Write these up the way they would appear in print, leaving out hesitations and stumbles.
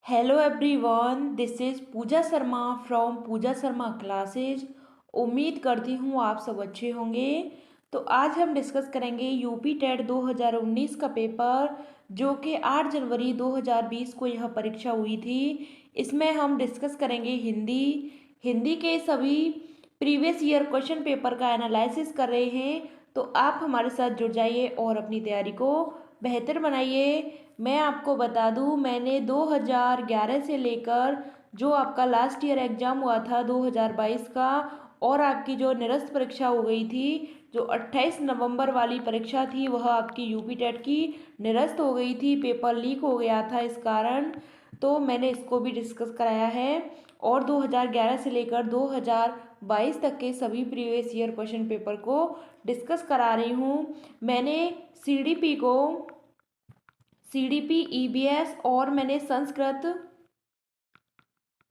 Hello everyone, this is Pooja Sharma from Pooja Sharma classes. उम्मीद करती हूँ आप सब अच्छे होंगे। तो आज हम डिस्कस करेंगे यूपी टेट 2019 का पेपर, जो कि 8 जनवरी 2020 को यह परीक्षा हुई थी। इसमें हम डिस्कस करेंगे हिंदी हिंदी के सभी प्रीवियस ईयर क्वेश्चन पेपर का एनालिसिस कर रहे हैं। तो आप हमारे साथ जुड़ जाइए और अपनी तैयारी को बेहतर बनाइए। मैं आपको बता दूं, मैंने 2011 से लेकर जो आपका लास्ट ईयर एग्ज़ाम हुआ था 2022 का, और आपकी जो निरस्त परीक्षा हो गई थी, जो 28 नवंबर वाली परीक्षा थी, वह आपकी यूपी टेट की निरस्त हो गई थी। पेपर लीक हो गया था इस कारण। तो मैंने इसको भी डिस्कस कराया है, और 2011 से लेकर 2022 तक के सभी प्रीवियस ईयर क्वेश्चन पेपर को डिस्कस करा रही हूँ। मैंने सीडीपी ईबीएस और मैंने संस्कृत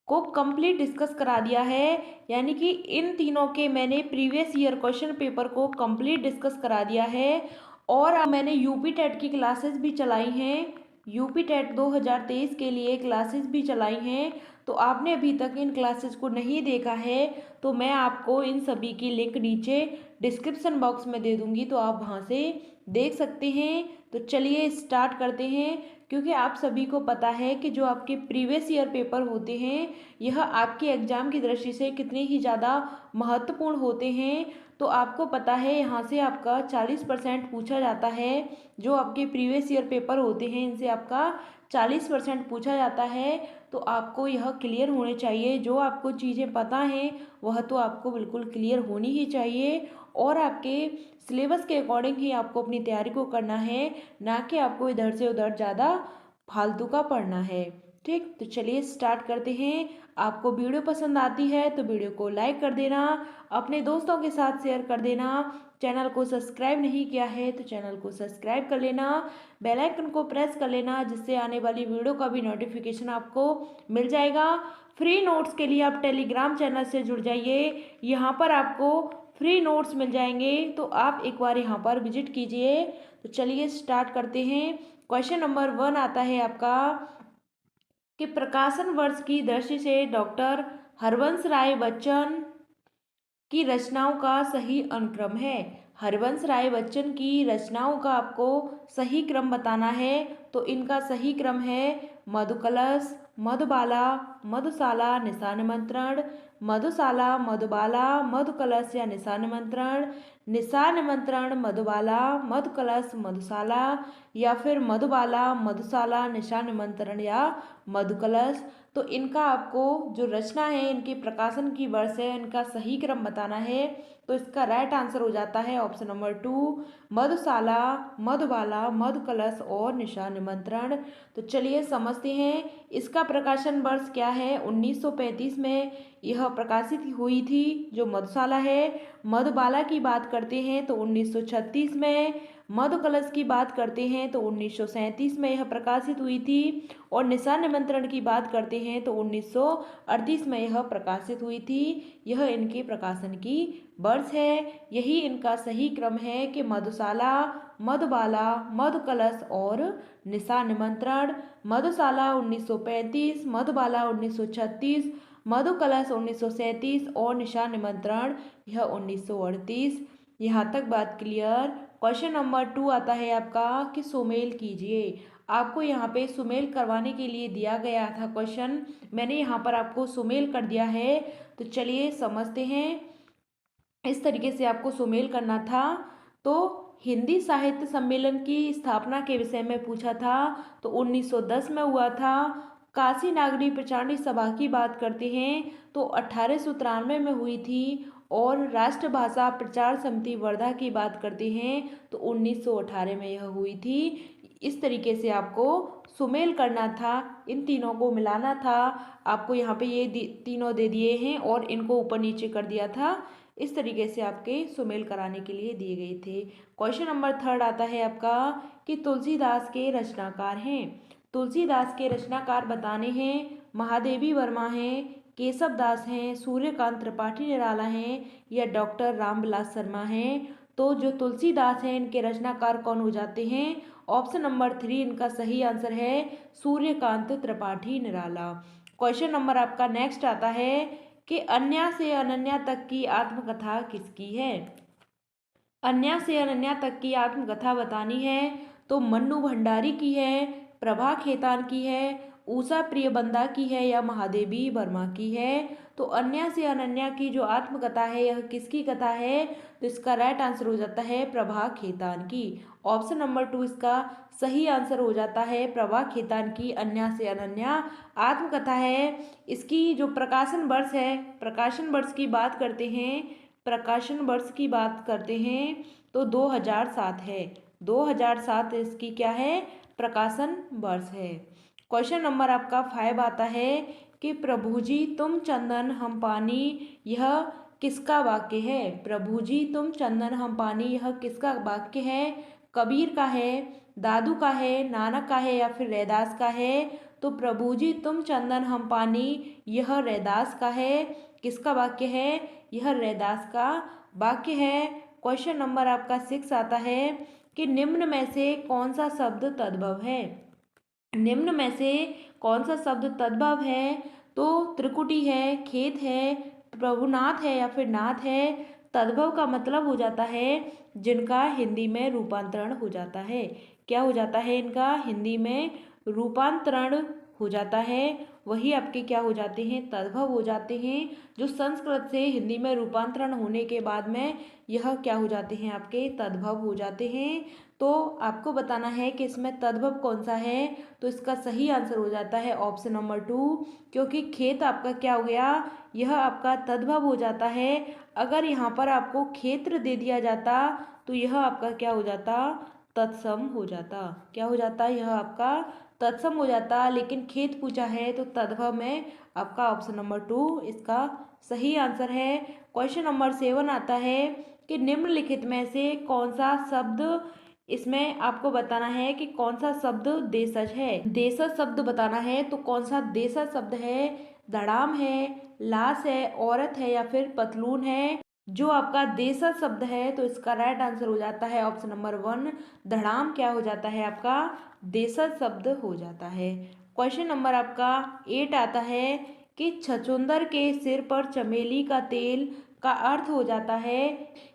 को कंप्लीट डिस्कस करा दिया है। यानी कि इन तीनों के मैंने प्रीवियस ईयर क्वेश्चन पेपर को कंप्लीट डिस्कस करा दिया है। और अब मैंने यूपी टेट की क्लासेस भी चलाई हैं, यूपी टेट 2023 के लिए क्लासेस भी चलाई हैं। तो आपने अभी तक इन क्लासेस को नहीं देखा है तो मैं आपको इन सभी की लिंक नीचे डिस्क्रिप्शन बॉक्स में दे दूंगी, तो आप वहाँ से देख सकते हैं। तो चलिए स्टार्ट करते हैं। क्योंकि आप सभी को पता है कि जो आपके प्रीवियस ईयर पेपर होते हैं, यह आपके एग्ज़ाम की दृष्टि से कितने ही ज़्यादा महत्वपूर्ण होते हैं। तो आपको पता है यहाँ से आपका 40% पूछा जाता है। जो आपके प्रीवियस ईयर पेपर होते हैं, इनसे आपका 40% पूछा जाता है। तो आपको यह क्लियर होने चाहिए। जो आपको चीज़ें पता हैं वह तो आपको बिल्कुल क्लियर होनी ही चाहिए, और आपके सिलेबस के अकॉर्डिंग ही आपको अपनी तैयारी को करना है, ना कि आपको इधर से उधर ज़्यादा फालतू का पढ़ना है। ठीक, तो चलिए स्टार्ट करते हैं। आपको वीडियो पसंद आती है तो वीडियो को लाइक कर देना, अपने दोस्तों के साथ शेयर कर देना। चैनल को सब्सक्राइब नहीं किया है तो चैनल को सब्सक्राइब कर लेना, बेल आइकन को प्रेस कर लेना, जिससे आने वाली वीडियो का भी नोटिफिकेशन आपको मिल जाएगा। फ्री नोट्स के लिए आप टेलीग्राम चैनल से जुड़ जाइए, यहाँ पर आपको फ्री नोट्स मिल जाएंगे। तो आप एक बार यहाँ पर विजिट कीजिए। तो चलिए स्टार्ट करते हैं। क्वेश्चन नंबर 1 आता है आपका कि प्रकाशन वर्ष की दृष्टि से डॉक्टर हरवंश राय बच्चन की रचनाओं का सही अनुक्रम है। हरवंश राय बच्चन की रचनाओं का आपको सही क्रम बताना है। तो इनका सही क्रम है मधुकलश, मधुबाला, मधुशाला, निशा निमंत्रण, मधुशाला, मधुबाला, मधुकलश या निशा निमंत्रण, निशा निमंत्रण, मधुबाला, मधुकलश, मधुशाला, या फिर मधुबाला, मधुशाला, निशा निमंत्रण या मधुकलश। तो इनका आपको जो रचना है, इनके प्रकाशन की वर्ष है, इनका सही क्रम बताना है। तो इसका राइट आंसर हो जाता है ऑप्शन नंबर 2, मधुशाला, मधुबाला, मधुकलश और निशा निमंत्रण। तो चलिए समझते हैं इसका प्रकाशन वर्ष क्या है। 1935 में यह प्रकाशित हुई थी जो मधुशाला है। मधुबाला की बात करते हैं तो 1936 में, मधुकलश की बात करते हैं तो 1937 में यह प्रकाशित हुई थी, और निशा निमंत्रण की बात करते हैं तो 1938 में यह प्रकाशित हुई थी। यह इनके प्रकाशन की वर्ष है। यही इनका सही क्रम है कि मधुशाला, मधुबाला, मधुकलश और निशा निमंत्रण। मधुशाला 1935, मधुबाला 1936, मधुकलश 1937 और निशा निमंत्रण यह 1938। यहाँ तक बात क्लियर। क्वेश्चन नंबर 2 आता है आपका कि सुमेल कीजिए। आपको यहाँ पे सुमेल करवाने के लिए दिया गया था क्वेश्चन, मैंने यहाँ पर आपको सुमेल कर दिया है। तो चलिए समझते हैं। इस तरीके से आपको सुमेल करना था। तो हिंदी साहित्य सम्मेलन की स्थापना के विषय में पूछा था तो 1910 में हुआ था। काशी नागरी प्रचारणी सभा की बात करते हैं तो 1893 में हुई थी। और राष्ट्रभाषा प्रचार समिति वर्धा की बात करते हैं तो 1918 में यह हुई थी। इस तरीके से आपको सुमेल करना था, इन तीनों को मिलाना था। आपको यहाँ पे ये तीनों दे दिए हैं और इनको ऊपर नीचे कर दिया था। इस तरीके से आपके सुमेल कराने के लिए दिए गए थे। क्वेश्चन नंबर 3 आता है आपका कि तुलसीदास के रचनाकार हैं। तुलसीदास के रचनाकार बताने हैं। महादेवी वर्मा हैं, केशव दास हैं, सूर्यकांत त्रिपाठी निराला हैं या डॉक्टर रामविलास शर्मा हैं। तो जो तुलसीदास हैं, इनके रचनाकार कौन हो जाते हैं? ऑप्शन नंबर 3 इनका सही आंसर है सूर्यकांत त्रिपाठी निराला। क्वेश्चन नंबर आपका नेक्स्ट आता है कि अन्या से अनन्या तक की आत्मकथा किसकी है। अन्या से अनन्या तक की आत्मकथा बतानी है तो मन्नू भंडारी की है, प्रभा खेतान की है, उषा प्रियबंदा की है या महादेवी वर्मा की है। तो अन्या से अनन्या की जो आत्मकथा है यह किसकी कथा है, तो इसका राइट आंसर हो जाता है प्रभा खेतान की। ऑप्शन नंबर 2 इसका सही आंसर हो जाता है प्रभा खेतान की अन्या से अनन्या आत्मकथा है। इसकी जो प्रकाशन वर्ष है, प्रकाशन वर्ष की बात करते हैं, प्रकाशन वर्ष की बात करते हैं तो 2007 है। 2007 इसकी क्या है, प्रकाशन वर्ष है। क्वेश्चन नंबर आपका 5 आता है कि प्रभु जी तुम चंदन हम पानी यह किसका वाक्य है। प्रभु जी तुम चंदन हम पानी यह किसका वाक्य है, कबीर का है, दादू का है, नानक का है या फिर रैदास का है। तो प्रभु जी तुम चंदन हम पानी यह रैदास का है। किसका वाक्य है, यह रैदास का वाक्य है। क्वेश्चन नंबर आपका 6 आता है कि निम्न में से कौन सा शब्द तद्भव है। निम्न में से कौन सा शब्द तद्भव है, तो त्रिकुटी है, खेत है, प्रभुनाथ है या फिर नाथ है। तद्भव का मतलब हो जाता है जिनका हिंदी में रूपांतरण हो जाता है। क्या हो जाता है, इनका हिंदी में रूपांतरण हो जाता है, वही आपके क्या हो जाते हैं, तद्भव हो जाते हैं। जो संस्कृत से हिंदी में रूपांतरण होने के बाद में यह क्या हो जाते हैं, आपके तद्भव हो जाते हैं। तो आपको बताना है कि इसमें तद्भव कौन सा है, तो इसका सही आंसर हो जाता है ऑप्शन नंबर 2, क्योंकि खेत आपका क्या हो गया, यह आपका तद्भव हो जाता है। अगर यहाँ पर आपको क्षेत्र दे दिया जाता तो यह आपका क्या हो जाता, तत्सम हो जाता। क्या हो जाता, यह आपका तत्सम हो जाता, लेकिन खेत पूछा है तो तद्भव में आपका ऑप्शन नंबर 2 इसका सही आंसर है। क्वेश्चन नंबर 7 आता है कि निम्नलिखित में से कौन सा शब्द, इसमें आपको बताना है कि कौन सा शब्द देशज है। देशज शब्द बताना है तो कौन सा देशज शब्द है, धड़ाम है, लाश है, औरत है या फिर पतलून है। जो आपका देशज शब्द है तो इसका राइट आंसर हो जाता है ऑप्शन नंबर 1, धड़ाम क्या हो जाता है, आपका देशज शब्द हो जाता है। क्वेश्चन नंबर आपका 8 आता है कि छछूंदर के सिर पर चमेली का तेल का अर्थ हो जाता है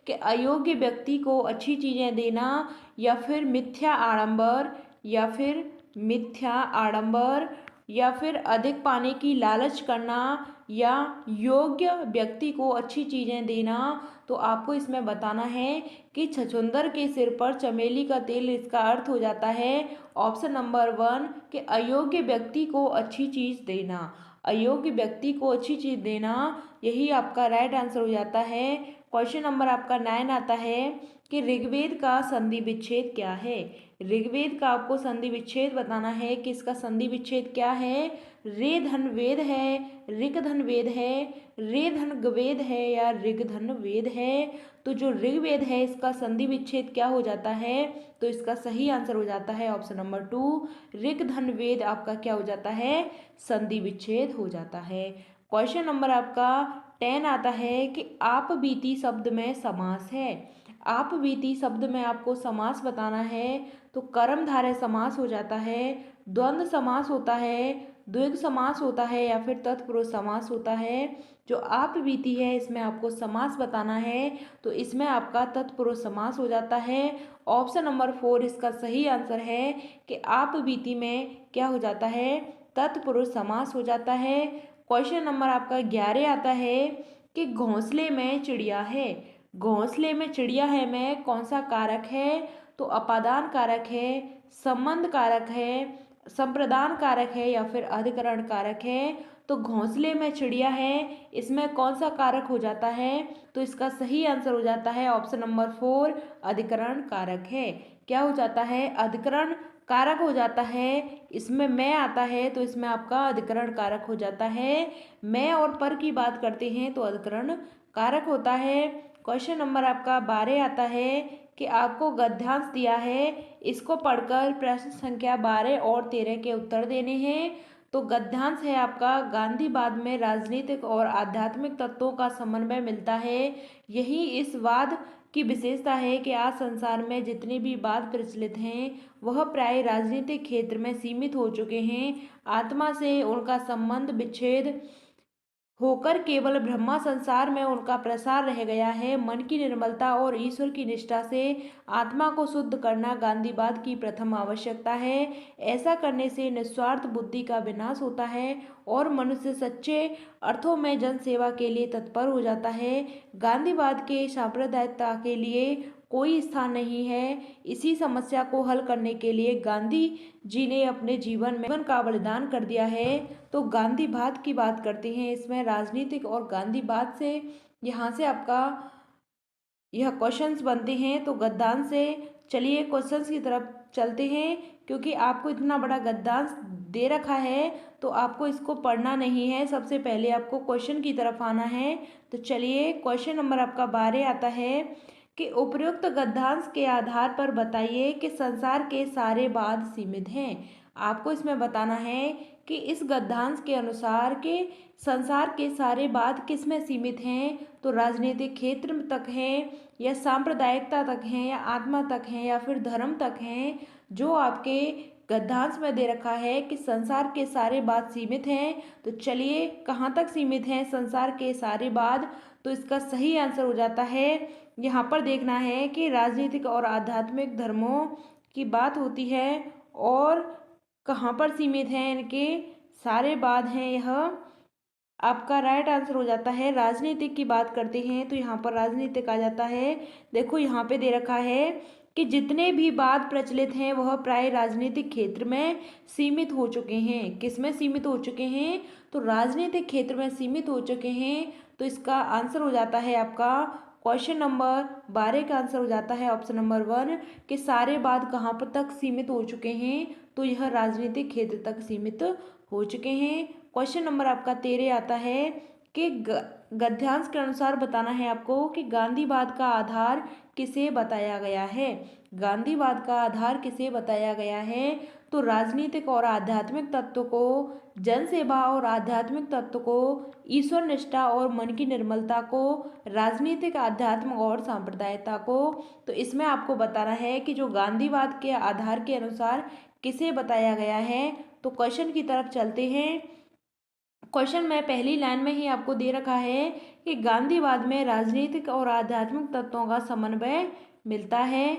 कि अयोग्य व्यक्ति को अच्छी चीज़ें देना या फिर मिथ्या आडंबर, या फिर मिथ्या आडंबर, या फिर अधिक पाने की लालच करना, या योग्य व्यक्ति को अच्छी चीज़ें देना। तो आपको इसमें बताना है कि छछूंदर के सिर पर चमेली का तेल, इसका अर्थ हो जाता है ऑप्शन नंबर 1 कि अयोग्य व्यक्ति को अच्छी चीज़ देना। अयोग्य व्यक्ति को अच्छी चीज़ देना, यही आपका राइट आंसर हो जाता है। क्वेश्चन नंबर आपका 9 आता है कि ऋग्वेद का संधि विच्छेद क्या है। ऋग्वेद का आपको संधि विच्छेद बताना है कि इसका संधि विच्छेद क्या है। रे धन वेद है, ऋग धन वेद है, रे धन गवेद है या ऋग धन वेद है। तो जो ऋग्वेद है इसका संधि विच्छेद क्या हो जाता है, तो इसका सही आंसर हो जाता है ऑप्शन नंबर 2, ऋग धन वेद आपका क्या हो जाता है, संधि विच्छेद हो जाता है। क्वेश्चन नंबर आपका 10 आता है कि आप बीती शब्द में समास है। आप बीती शब्द में आपको समास बताना है तो कर्मधारय समास हो जाता है, द्वंद्व समास होता है, द्विग समास होता है या फिर तत्पुरुष समास होता है। जो आप बीती है इसमें आपको समास बताना है तो इसमें आपका तत्पुरुष समास हो जाता है। ऑप्शन नंबर 4 इसका सही आंसर है कि आप बीती में क्या हो जाता है, तत्पुरुष समास हो जाता है। क्वेश्चन नंबर आपका 11 आता है कि घोंसले में चिड़िया है। घोंसले में चिड़िया है में कौन सा कारक है, तो अपादान कारक है, संबंध कारक है, संप्रदान कारक है या फिर अधिकरण कारक है। तो घोंसले में चिड़िया है इसमें कौन सा कारक हो जाता है, तो इसका सही आंसर हो जाता है ऑप्शन नंबर 4, अधिकरण कारक है। क्या हो जाता है, अधिकरण कारक हो जाता है। इसमें मैं आता है तो इसमें आपका अधिकरण कारक हो जाता है। मैं और पर की बात करते हैं तो अधिकरण कारक होता है। क्वेश्चन नंबर आपका 12 आता है कि आपको गद्यांश दिया है, इसको पढ़कर प्रश्न संख्या 12 और 13 के उत्तर देने हैं। तो गद्यांश है आपका गांधीवाद में राजनीतिक और आध्यात्मिक तत्वों का समन्वय मिलता है। यही इस वाद की विशेषता है कि आज संसार में जितने भी वाद प्रचलित हैं वह प्राय राजनीतिक क्षेत्र में सीमित हो चुके हैं। आत्मा से उनका संबंध विच्छेद होकर केवल ब्रह्मा संसार में उनका प्रसार रह गया है। मन की निर्मलता और ईश्वर की निष्ठा से आत्मा को शुद्ध करना गांधीवाद की प्रथम आवश्यकता है। ऐसा करने से निस्वार्थ बुद्धि का विनाश होता है और मनुष्य सच्चे अर्थों में जन सेवा के लिए तत्पर हो जाता है। गांधीवाद के सांप्रदायिकता के लिए कोई स्थान नहीं है। इसी समस्या को हल करने के लिए गांधी जी ने अपने जीवन का बलिदान कर दिया है। तो गांधीवाद की बात करते हैं, इसमें राजनीतिक और गांधीवाद से यहाँ से आपका यह क्वेश्चंस बनते हैं। तो गद्यांश से चलिए क्वेश्चंस की तरफ चलते हैं, क्योंकि आपको इतना बड़ा गद्यांश दे रखा है तो आपको इसको पढ़ना नहीं है, सबसे पहले आपको क्वेश्चन की तरफ आना है। तो चलिए क्वेश्चन नंबर आपका 12 आता है कि उपयुक्त गद्यांश के आधार पर बताइए कि संसार के सारे वाद सीमित हैं। आपको इसमें बताना है कि इस गद्यांश के अनुसार के संसार के सारे वाद किस में सीमित हैं। तो राजनीतिक क्षेत्र तक हैं या सांप्रदायिकता तक हैं या आत्मा तक हैं या फिर धर्म तक हैं। जो आपके गद्यांश में दे रखा है कि संसार के सारे वाद सीमित हैं, तो चलिए कहाँ तक सीमित हैं संसार के सारे वाद। तो इसका सही आंसर हो जाता है, यहाँ पर देखना है कि राजनीतिक और आध्यात्मिक धर्मों की बात होती है और कहाँ पर सीमित हैं इनके सारे वाद हैं। यह आपका राइट आंसर हो जाता है। राजनीतिक की बात करते हैं तो यहाँ पर राजनीतिक आ जाता है। देखो यहाँ पे दे रखा है कि जितने भी वाद प्रचलित हैं वह प्राय राजनीतिक क्षेत्र में सीमित हो चुके हैं। किस में सीमित हो चुके हैं? तो राजनीतिक क्षेत्र में सीमित हो चुके हैं। तो इसका आंसर हो जाता है आपका क्वेश्चन नंबर 12 का आंसर हो जाता है ऑप्शन नंबर 1 कि सारे वाद कहाँ पर तक सीमित हो चुके हैं। तो यह राजनीतिक क्षेत्र तक सीमित हो चुके हैं। क्वेश्चन नंबर आपका 13 आता है कि गद्यांश के अनुसार बताना है आपको कि गांधीवाद का आधार किसे बताया गया है। गांधीवाद का आधार किसे बताया गया है? तो राजनीतिक और आध्यात्मिक तत्व को, जनसेवा और आध्यात्मिक तत्व को, ईश्वर निष्ठा और मन की निर्मलता को, राजनीतिक आध्यात्म और सांप्रदायिकता को। तो इसमें आपको बताना है कि जो गांधीवाद के आधार के अनुसार किसे बताया गया है। तो क्वेश्चन की तरफ चलते हैं। क्वेश्चन में पहली लाइन में ही आपको दे रखा है कि गांधीवाद में राजनीतिक और आध्यात्मिक तत्वों का समन्वय मिलता है।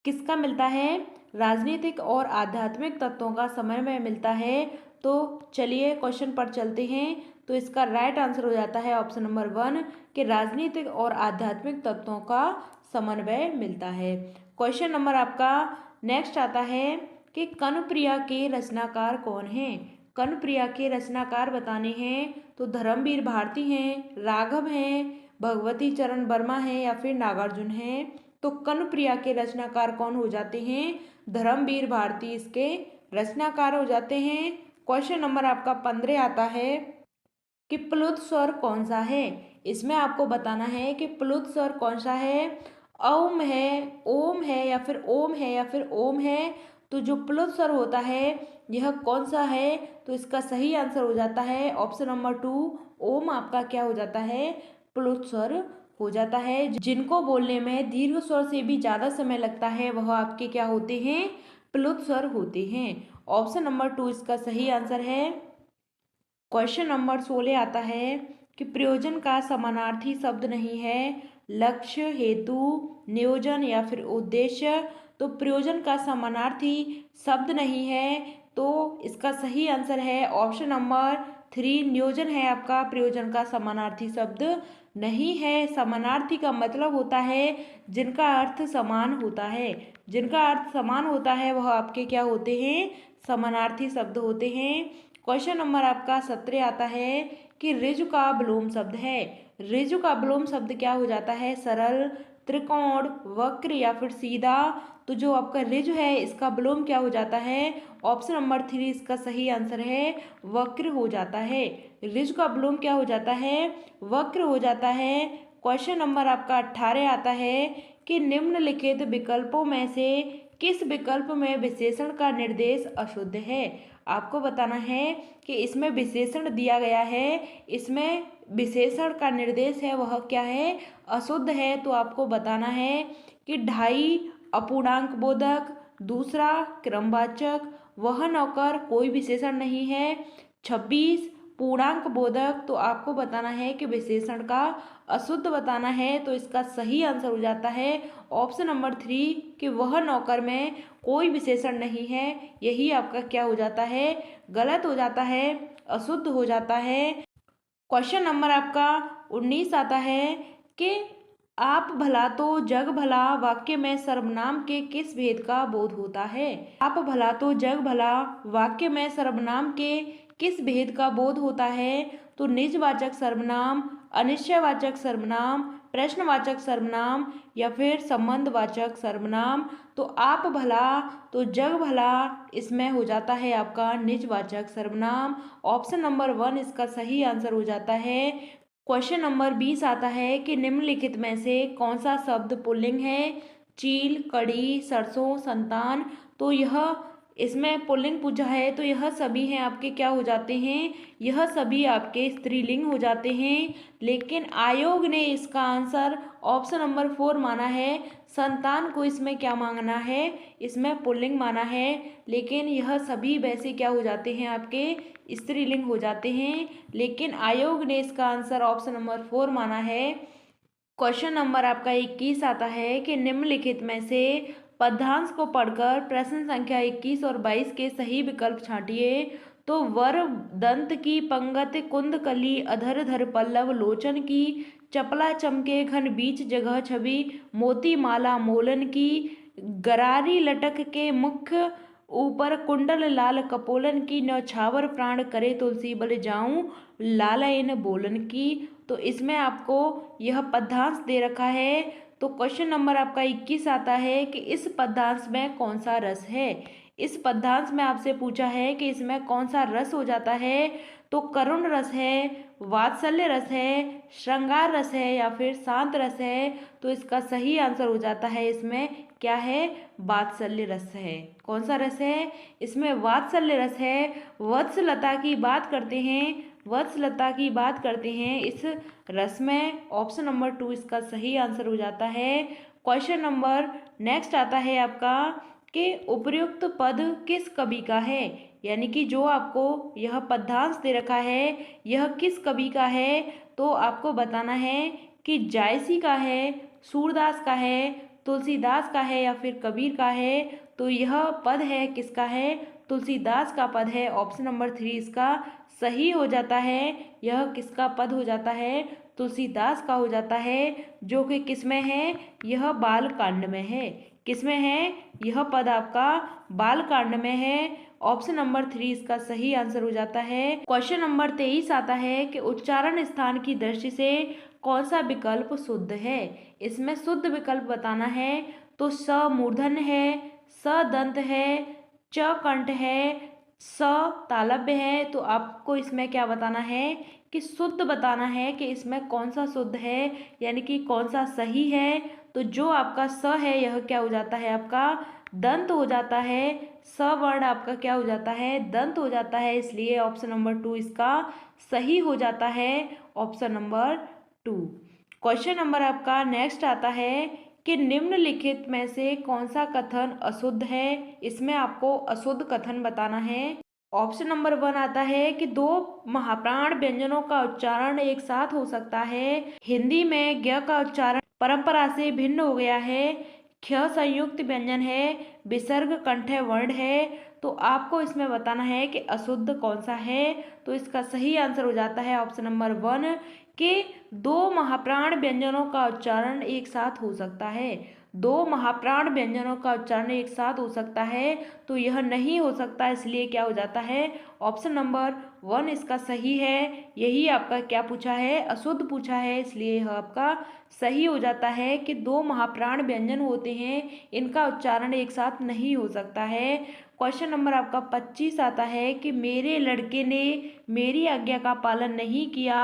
किसका मिलता है? राजनीतिक और आध्यात्मिक तत्वों का समन्वय मिलता है। तो चलिए क्वेश्चन पर चलते हैं। तो इसका राइट आंसर हो जाता है ऑप्शन नंबर 1 कि राजनीतिक और आध्यात्मिक तत्वों का समन्वय मिलता है। क्वेश्चन नंबर आपका नेक्स्ट आता है कि कनुप्रिया के रचनाकार कौन हैं। कनुप्रिया के रचनाकार बताने हैं। तो धर्मवीर भारती हैं, राघव हैं, भगवती चरण वर्मा हैं या फिर नागार्जुन हैं। तो कनुप्रिया के रचनाकार कौन हो जाते हैं? धर्मवीर भारती इसके रचनाकार हो जाते हैं। क्वेश्चन नंबर आपका 15 आता है कि प्लुत स्वर कौन सा है। इसमें आपको बताना है कि प्लुत स्वर कौन सा है। ओम है, ओम है या फिर ओम है या फिर ओम है। तो जो प्लुत स्वर होता है यह कौन सा है? तो इसका सही आंसर हो जाता है ऑप्शन नंबर 2 ओम आपका क्या हो जाता है? प्लुत स्वर हो जाता है। जिनको बोलने में दीर्घ स्वर से भी ज़्यादा समय लगता है वह आपके क्या होते हैं? प्लुत स्वर होते हैं। ऑप्शन नंबर 2 इसका सही आंसर है। क्वेश्चन नंबर 16 आता है कि प्रयोजन का समानार्थी शब्द नहीं है। लक्ष्य, हेतु, नियोजन या फिर उद्देश्य। तो प्रयोजन का समानार्थी शब्द नहीं है। तो इसका सही आंसर है ऑप्शन नंबर 3 नियोजन है आपका। प्रयोजन का समानार्थी शब्द नहीं है। समानार्थी का मतलब होता है जिनका अर्थ समान होता है। जिनका अर्थ समान होता है वह आपके क्या होते हैं? समानार्थी शब्द होते हैं। क्वेश्चन नंबर आपका 17 आता है कि ऋजु का विलोम शब्द है। ऋजु का विलोम शब्द क्या हो जाता है? सरल, त्रिकोण, वक्र या फिर सीधा। तो जो आपका ऋजु है इसका विलोम क्या हो जाता है? ऑप्शन नंबर 3 इसका सही आंसर है, वक्र हो जाता है। ऋजु का विलोम क्या हो जाता है? वक्र हो जाता है। क्वेश्चन नंबर आपका 18 आता है कि निम्नलिखित विकल्पों में से किस विकल्प में विशेषण का निर्देश अशुद्ध है। आपको बताना है कि इसमें विशेषण दिया गया है, इसमें विशेषण का निर्देश है वह क्या है, अशुद्ध है। तो आपको बताना है कि ढाई अपूर्णांक बोधक, दूसरा क्रमवाचक, वह नौकर कोई विशेषण नहीं है, 26 पूर्णांक बोधक। तो आपको बताना है कि विशेषण का अशुद्ध बताना है। तो इसका सही आंसर हो जाता है ऑप्शन नंबर 3 कि वह नौकर में कोई विशेषण नहीं है। यही आपका क्या हो जाता है, गलत हो जाता है, अशुद्ध हो जाता है। क्वेश्चन नंबर आपका 19 आता है कि आप भला तो जग भला वाक्य में सर्वनाम के किस भेद का बोध होता है। आप भला तो जग भला वाक्य में सर्वनाम के किस भेद का बोध होता है। तो निजवाचक सर्वनाम, अनिश्चयवाचक सर्वनाम, प्रश्नवाचक सर्वनाम या फिर संबंधवाचक सर्वनाम। तो आप भला तो जग भला इसमें हो जाता है आपका निजवाचक सर्वनाम। ऑप्शन नंबर 1 इसका सही आंसर हो जाता है। क्वेश्चन नंबर 20 आता है कि निम्नलिखित में से कौन सा शब्द पुल्लिंग है। चील, कड़ी, सरसों, संतान। तो यह इसमें पुल्लिंग पूछा है तो यह सभी हैं आपके क्या हो जाते हैं, यह सभी आपके स्त्रीलिंग हो जाते हैं। लेकिन आयोग ने इसका आंसर ऑप्शन नंबर 4 माना है। संतान को इसमें क्या माना है, इसमें पुल्लिंग माना है। लेकिन यह सभी वैसे क्या हो जाते हैं आपके स्त्रीलिंग हो जाते हैं। लेकिन आयोग ने इसका आंसर ऑप्शन नंबर 4 माना है। क्वेश्चन नंबर आपका 21 आता है कि निम्नलिखित में से पद्यांश को पढ़कर प्रश्न संख्या 21 और 22 के सही विकल्प छांटिए। तो वर दंत की पंगत कुंद कली अधर धर पल्लव लोचन की चपला चमके घन बीच जगह छवि मोती माला मोलन की गरारी लटक के मुख्य ऊपर कुंडल लाल कपोलन की न्यौछावर प्राण करे तुलसी बल जाऊं लालयन बोलन की। तो इसमें आपको यह पद्यांश दे रखा है। तो क्वेश्चन नंबर आपका 21 आता है कि इस पद्यांश में कौन सा रस है। इस पद्यांश में आपसे पूछा है कि इसमें कौन सा रस हो जाता है। तो करुण रस है, वात्सल्य रस है, श्रृंगार रस है या फिर शांत रस है। तो इसका सही आंसर हो जाता है इसमें क्या है, वात्सल्य रस है। कौन सा रस है, इसमें वात्सल्य रस है। वत्सलता की बात करते हैं, वत्सलता की बात करते हैं इस रस में। ऑप्शन नंबर 2 इसका सही आंसर हो जाता है। क्वेश्चन नंबर नेक्स्ट आता है आपका कि उपर्युक्त पद किस कवि का है। यानी कि जो आपको यह पद्यांश दे रखा है यह किस कवि का है। तो आपको बताना है कि जायसी का है, सूरदास का है, तुलसीदास का है या फिर कबीर का है। तो यह पद है किसका है, तुलसीदास का पद है। ऑप्शन नंबर 3 इसका सही हो जाता है। यह किसका पद हो जाता है, तुलसीदास का हो जाता है। जो कि किसमें है, यह बालकांड में है। किसमें है, यह पद आपका बालकांड में है। ऑप्शन नंबर 3 इसका सही आंसर हो जाता है। क्वेश्चन नंबर 23 आता है कि उच्चारण स्थान की दृष्टि से कौन सा विकल्प शुद्ध है। इसमें शुद्ध विकल्प बताना है। तो स मूर्धन्य है, स दंत है, च कंठ है, स तालव्य है। तो आपको इसमें क्या बताना है कि शुद्ध बताना है कि इसमें कौन सा शुद्ध है यानी कि कौन सा सही है। तो जो आपका स है यह क्या हो जाता है, आपका दंत हो जाता है। स वर्ण आपका क्या हो जाता है, दंत हो जाता है। इसलिए ऑप्शन नंबर 2 इसका सही हो जाता है। Option number 2। क्वेश्चन नंबर आपका नेक्स्ट आता है कि निम्नलिखित में से कौन सा कथन अशुद्ध है। इसमें आपको अशुद्ध कथन बताना है। ऑप्शन नंबर 1 आता है कि दो महाप्राण व्यंजनों का उच्चारण एक साथ हो सकता है। हिंदी में ज्ञ का उच्चारण परंपरा से भिन्न हो गया है। ख संयुक्त व्यंजन है, विसर्ग कंठ्य वर्ण है। तो आपको इसमें बताना है कि अशुद्ध कौन सा है। तो इसका सही आंसर हो जाता है ऑप्शन नंबर 1 कि दो महाप्राण व्यंजनों का उच्चारण एक साथ हो सकता है। दो महाप्राण व्यंजनों का उच्चारण एक साथ हो सकता है। तो यह नहीं हो सकता, इसलिए क्या हो जाता है, ऑप्शन नंबर 1 इसका सही है। यही आपका क्या पूछा है, अशुद्ध पूछा है। इसलिए यह आपका सही हो जाता है कि दो महाप्राण व्यंजन होते हैं, इनका उच्चारण एक साथ नहीं हो सकता है। क्वेश्चन नंबर आपका 25 आता है कि मेरे लड़के ने मेरी आज्ञा का पालन नहीं किया।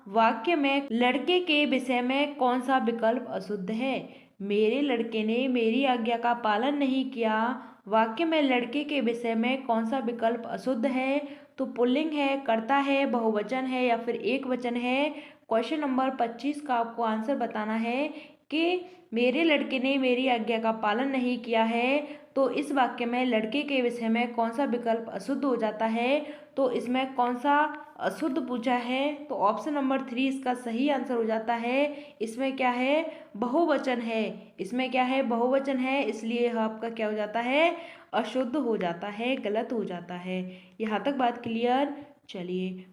वाक्य में लड़के के विषय में कौन सा विकल्प अशुद्ध है। मेरे लड़के ने मेरी आज्ञा का पालन नहीं किया। वाक्य में लड़के के विषय में कौन सा विकल्प अशुद्ध है? तो पुल्लिंग है, कर्ता है, बहुवचन है या फिर एक वचन है। क्वेश्चन नंबर 25 का आपको आंसर बताना है कि मेरे लड़के ने मेरी आज्ञा का पालन नहीं किया है, तो इस वाक्य में लड़के के विषय में कौन सा विकल्प अशुद्ध हो जाता है? तो इसमें कौन सा अशुद्ध पूछा है? तो ऑप्शन नंबर 3 इसका सही आंसर हो जाता है। इसमें क्या है? बहुवचन है। इसमें क्या है? बहुवचन है, इसलिए यह आपका क्या हो जाता है? अशुद्ध हो जाता है, गलत हो जाता है। यहाँ तक बात क्लियर? चलिए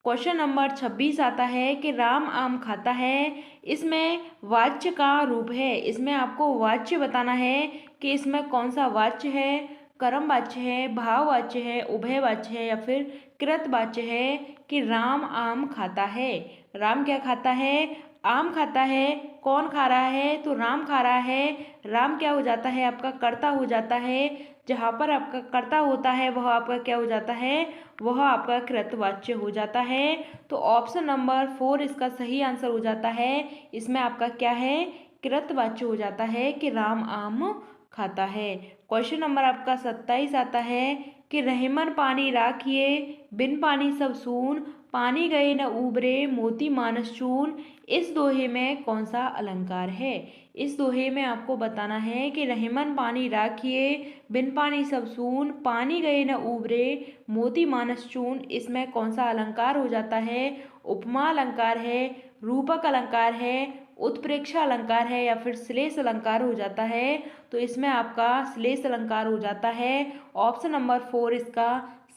क्वेश्चन नंबर 26 आता है कि राम आम खाता है। इसमें वाच्य का रूप है। इसमें आपको वाच्य बताना है कि इसमें कौन सा वाच्य है। कर्म वाच्य है, भाव वाच्य है, उभय वाच्य है या फिर कृत वाच्य है कि राम आम खाता है। राम क्या खाता है? आम खाता है। कौन खा रहा है? तो राम खा रहा है। राम क्या हो जाता है? आपका कर्ता हो जाता है। जहाँ पर आपका कर्ता होता है वह आपका क्या हो जाता है? वह आपका कृतवाच्य हो जाता है। तो ऑप्शन नंबर 4 इसका सही आंसर हो जाता है। इसमें आपका क्या है? कृतवाच्य हो जाता है कि राम आम खाता है। क्वेश्चन नंबर आपका 27 आता है कि रहमन पानी राखिए, बिन पानी सब सून, पानी गए न उबरे, मोती मानस चून। इस दोहे में कौन सा अलंकार है? इस दोहे में आपको बताना है कि रहमन पानी राखिए, बिन पानी सब सून, पानी गए न उबरे, मोती मानस चून। इसमें कौन सा अलंकार हो जाता है? उपमा अलंकार है, रूपक अलंकार है, उत्प्रेक्षा अलंकार है या फिर श्लेष अलंकार हो जाता है। तो इसमें आपका श्लेष अलंकार हो जाता है। ऑप्शन नंबर 4 इसका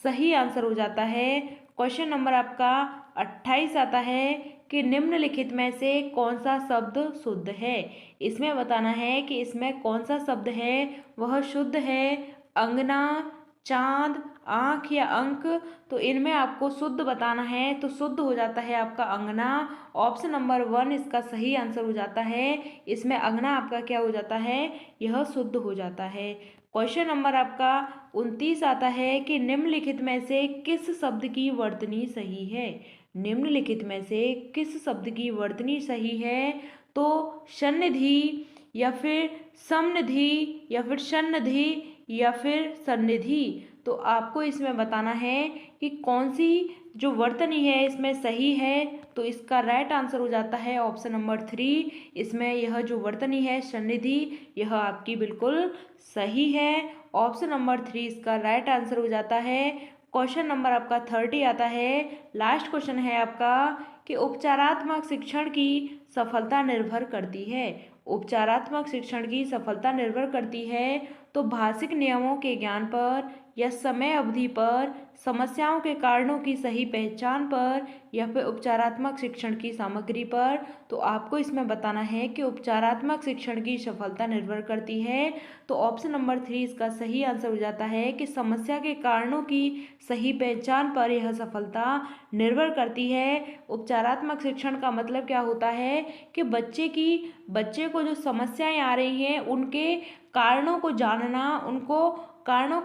सही आंसर हो जाता है। क्वेश्चन नंबर आपका 28 आता है कि निम्नलिखित में से कौन सा शब्द शुद्ध है। इसमें बताना है कि इसमें कौन सा शब्द है वह शुद्ध है। अंगना, चांद, आँख या अंक। तो इनमें आपको शुद्ध बताना है, तो शुद्ध हो जाता है आपका अंगना। ऑप्शन नंबर 1 इसका सही आंसर हो जाता है। इसमें अंगना आपका क्या हो जाता है? यह शुद्ध हो जाता है। क्वेश्चन नंबर आपका 29 आता है कि निम्नलिखित में से किस शब्द की वर्तनी सही है। निम्नलिखित में से किस शब्द की वर्तनी सही है? तो सन्निधि या फिर समनिधि या फिर सन्निधि या फिर सन्निधि। तो आपको इसमें बताना है कि कौन सी जो वर्तनी है इसमें सही है। तो इसका राइट आंसर हो जाता है ऑप्शन नंबर 3। इसमें यह जो वर्तनी है सन्निधि, यह आपकी बिल्कुल सही है। ऑप्शन नंबर 3 इसका राइट आंसर हो जाता है। क्वेश्चन नंबर आपका 30 आता है। लास्ट क्वेश्चन है आपका कि उपचारात्मक शिक्षण की सफलता निर्भर करती है। उपचारात्मक शिक्षण की सफलता निर्भर करती है तो भाषिक नियमों के ज्ञान पर या समय अवधि पर, समस्याओं के कारणों की सही पहचान पर या फिर उपचारात्मक शिक्षण की सामग्री पर। तो आपको इसमें बताना है कि उपचारात्मक शिक्षण की सफलता निर्भर करती है। तो ऑप्शन नंबर 3 इसका सही आंसर हो जाता है कि समस्या के कारणों की सही पहचान पर यह सफलता निर्भर करती है। उपचारात्मक शिक्षण का मतलब क्या होता है कि बच्चे को जो समस्याएं आ रही हैं उनके कारणों को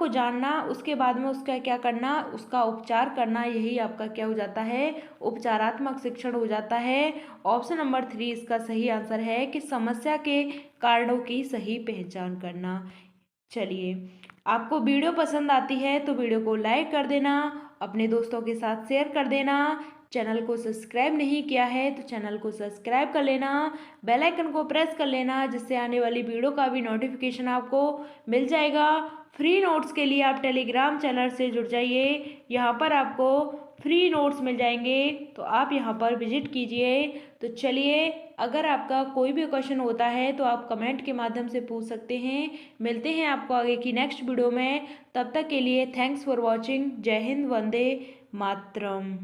जानना, उसके बाद में उसका क्या करना, उसका उपचार करना, यही आपका क्या हो जाता है? उपचारात्मक शिक्षण हो जाता है। ऑप्शन नंबर 3 इसका सही आंसर है कि समस्या के कारणों की सही पहचान करना। चलिए, आपको वीडियो पसंद आती है तो वीडियो को लाइक कर देना, अपने दोस्तों के साथ शेयर कर देना। चैनल को सब्सक्राइब नहीं किया है तो चैनल को सब्सक्राइब कर लेना, बेल आइकन को प्रेस कर लेना, जिससे आने वाली वीडियो का भी नोटिफिकेशन आपको मिल जाएगा। फ्री नोट्स के लिए आप टेलीग्राम चैनल से जुड़ जाइए, यहाँ पर आपको फ्री नोट्स मिल जाएंगे, तो आप यहाँ पर विजिट कीजिए। तो चलिए, अगर आपका कोई भी क्वेश्चन होता है तो आप कमेंट के माध्यम से पूछ सकते हैं। मिलते हैं आपको आगे की नेक्स्ट वीडियो में, तब तक के लिए थैंक्स फॉर वॉचिंग। जय हिंद, वंदे मातरम।